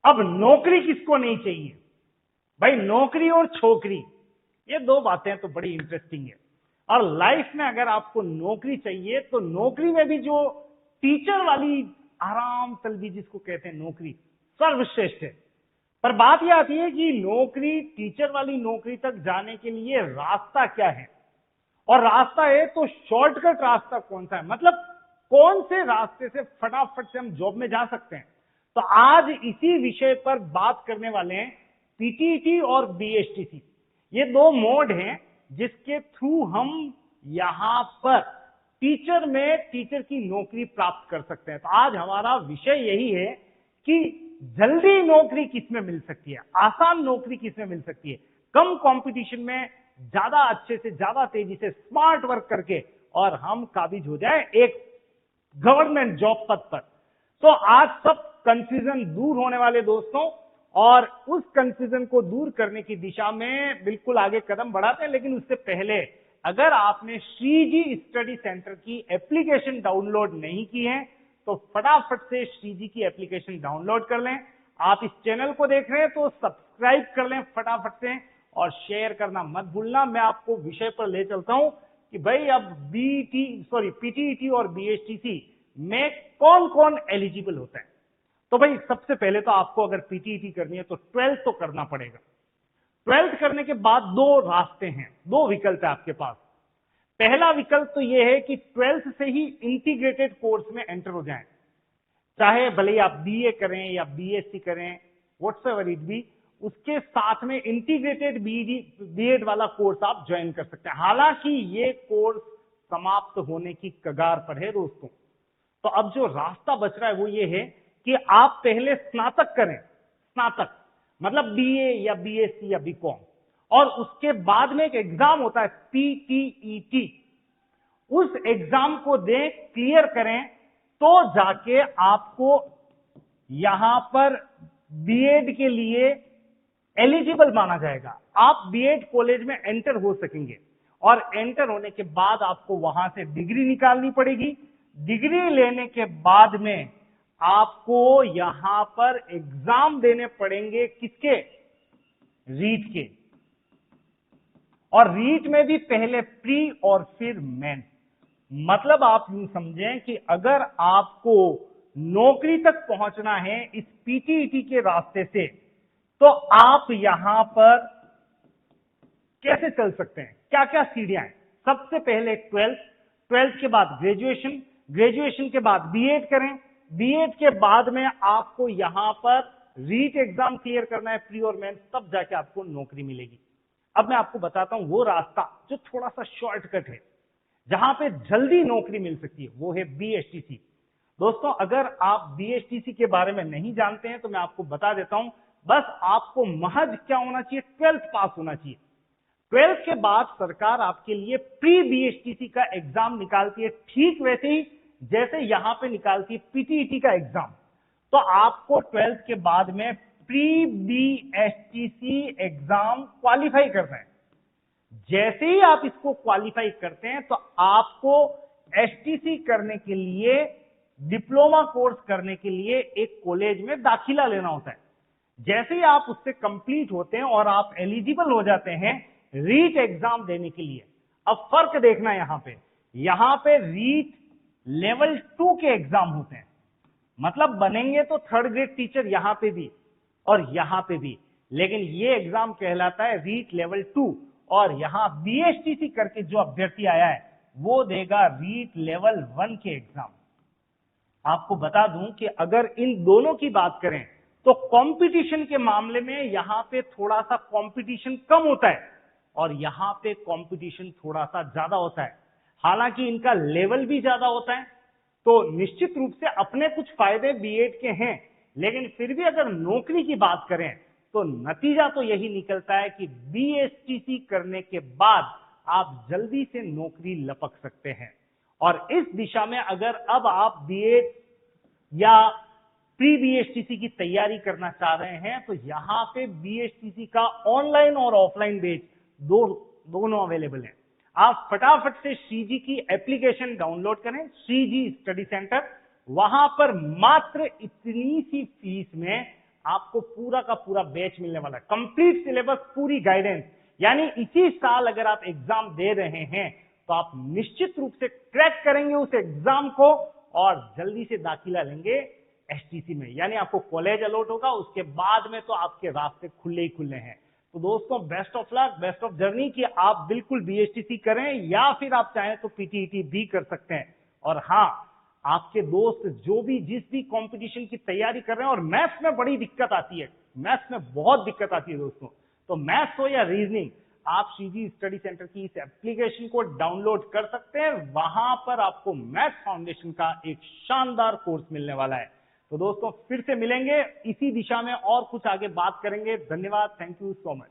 अब नौकरी किसको नहीं चाहिए भाई? नौकरी और छोकरी, ये दो बातें तो बड़ी इंटरेस्टिंग है। और लाइफ में अगर आपको नौकरी चाहिए तो नौकरी में भी जो टीचर वाली आराम तलबी जिसको कहते हैं नौकरी, सर्वश्रेष्ठ है। पर बात यह आती है कि नौकरी, टीचर वाली नौकरी तक जाने के लिए रास्ता क्या है, और रास्ता है तो शॉर्टकट रास्ता कौन सा है, मतलब कौन से रास्ते से फटाफट से हम जॉब में जा सकते हैं। तो आज इसी विषय पर बात करने वाले हैं। पीटीईटी और बीएसटीसी, ये दो मोड हैं जिसके थ्रू हम यहां पर टीचर की नौकरी प्राप्त कर सकते हैं। तो आज हमारा विषय यही है कि जल्दी नौकरी किसमें मिल सकती है, आसान नौकरी किसमें मिल सकती है, कम कंपटीशन में ज्यादा अच्छे से ज्यादा तेजी से स्मार्ट वर्क करके और हम काबिज हो जाए एक गवर्नमेंट जॉब पद पर। तो आज सब कंफ्यूजन दूर होने वाले दोस्तों, और उस कंफ्यूजन को दूर करने की दिशा में बिल्कुल आगे कदम बढ़ाते हैं। लेकिन उससे पहले अगर आपने श्रीजी स्टडी सेंटर की एप्लीकेशन डाउनलोड नहीं की है तो फटाफट से श्रीजी की एप्लीकेशन डाउनलोड कर लें। आप इस चैनल को देख रहे हैं तो सब्सक्राइब कर लें फटाफट से, और शेयर करना मत भूलना। मैं आपको विषय पर ले चलता हूं कि भाई अब पीटीईटी और बीएसटीसी में कौन कौन एलिजिबल होता है। तो भाई सबसे पहले तो आपको अगर पीटीईटी करनी है तो 12th तो करना पड़ेगा। 12th करने के बाद दो रास्ते हैं, दो विकल्प है आपके पास। पहला विकल्प तो यह है कि 12th से ही इंटीग्रेटेड कोर्स में एंटर हो जाएं, चाहे भले आप बीए करें या बीएससी करें, व्हाटएवर इट बी, उसके साथ में इंटीग्रेटेड बीएड वाला कोर्स आप ज्वाइन कर सकते हैं। हालांकि ये कोर्स समाप्त होने की कगार पर है दोस्तों। तो अब जो रास्ता बच रहा है वो ये है कि आप पहले स्नातक करें, स्नातक मतलब बीए या बीएससी या बीकॉम, और उसके बाद में एक एग्जाम होता है पीटीईटी, उस एग्जाम को दें, क्लियर करें, तो जाके आपको यहां पर बीएड के लिए एलिजिबल माना जाएगा। आप बीएड कॉलेज में एंटर हो सकेंगे, और एंटर होने के बाद आपको वहां से डिग्री निकालनी पड़ेगी। डिग्री लेने के बाद में आपको यहां पर एग्जाम देने पड़ेंगे, किसके? रीट के। और रीट में भी पहले प्री और फिर मेंस। मतलब आप यूं समझें कि अगर आपको नौकरी तक पहुंचना है इस पीटीईटी के रास्ते से, तो आप यहां पर कैसे चल सकते हैं, क्या क्या सीढ़ियां हैं। सबसे पहले 12th के बाद ग्रेजुएशन, ग्रेजुएशन के बाद बीएड करें, बीएड के बाद में आपको यहां पर रीट एग्जाम क्लियर करना है, प्री और मेंस, तब जाके आपको नौकरी मिलेगी। अब मैं आपको बताता हूं वो रास्ता जो थोड़ा सा शॉर्टकट है, जहां पे जल्दी नौकरी मिल सकती है, वो है बीएसटीसी। दोस्तों अगर आप बीएसटीसी के बारे में नहीं जानते हैं तो मैं आपको बता देता हूं। बस आपको महज क्या होना चाहिए? 12th पास होना चाहिए। 12th के बाद सरकार आपके लिए प्री बीएसटीसी का एग्जाम निकालती है, ठीक वैसे ही जैसे यहां पे निकालती है पीटीईटी का एग्जाम। तो आपको 12th के बाद में प्री बीएसटीसी एग्जाम क्वालिफाई करना है। जैसे ही आप इसको क्वालिफाई करते हैं तो आपको एसटीसी करने के लिए, डिप्लोमा कोर्स करने के लिए एक कॉलेज में दाखिला लेना होता है। जैसे ही आप उससे कंप्लीट होते हैं और आप एलिजिबल हो जाते हैं रीट एग्जाम देने के लिए। अब फर्क देखना यहां पे रीट लेवल 2 के एग्जाम होते हैं, मतलब बनेंगे तो 3rd ग्रेड टीचर यहां पे भी और यहां पे भी, लेकिन ये एग्जाम कहलाता है रीट लेवल 2। और यहां बीएसटीसी करके जो अभ्यर्थी आया है वो देगा रीट लेवल 1 के एग्जाम। आपको बता दूं कि अगर इन दोनों की बात करें तो कंपटीशन के मामले में यहां पे थोड़ा सा कंपटीशन कम होता है और यहां पे कंपटीशन थोड़ा सा ज्यादा होता है। हालांकि इनका लेवल भी ज्यादा होता है, तो निश्चित रूप से अपने कुछ फायदे बीएड के हैं, लेकिन फिर भी अगर नौकरी की बात करें तो नतीजा तो यही निकलता है कि बीएसटीसी करने के बाद आप जल्दी से नौकरी लपक सकते हैं। और इस दिशा में अगर अब आप बीएड या प्री बीएसटीसी की तैयारी करना चाह रहे हैं तो यहां पे बीएसटीसी का ऑनलाइन और ऑफलाइन बैच दोनों अवेलेबल है। आप फटाफट से श्रीजी की एप्लीकेशन डाउनलोड करें, श्रीजी स्टडी सेंटर। वहां पर मात्र इतनी सी फीस में आपको पूरा का पूरा बैच मिलने वाला है, कंप्लीट सिलेबस, पूरी गाइडेंस। यानी इसी साल अगर आप एग्जाम दे रहे हैं तो आप निश्चित रूप से क्रैक करेंगे उस एग्जाम को और जल्दी से दाखिला लेंगे एचटीसी में, यानी आपको कॉलेज अलॉट होगा, उसके बाद में तो आपके रास्ते खुले ही खुले हैं। तो दोस्तों best of luck, best of journey कि आप बिल्कुल बीएचटीसी करें या फिर आप चाहें तो पीटीईटी भी कर सकते हैं। और हाँ, आपके दोस्त जो भी जिस भी कंपटीशन की तैयारी कर रहे हैं और मैथ्स में बड़ी दिक्कत आती है, मैथ्स में बहुत दिक्कत आती है दोस्तों, तो मैथ्स हो या रीजनिंग, आप सीजी स्टडी सेंटर की इस एप्लीकेशन को डाउनलोड कर सकते हैं। वहां पर आपको मैथ्स फाउंडेशन का एक शानदार कोर्स मिलने वाला है। तो दोस्तों फिर से मिलेंगे इसी दिशा में और कुछ आगे बात करेंगे। धन्यवाद, थैंक यू सो मच।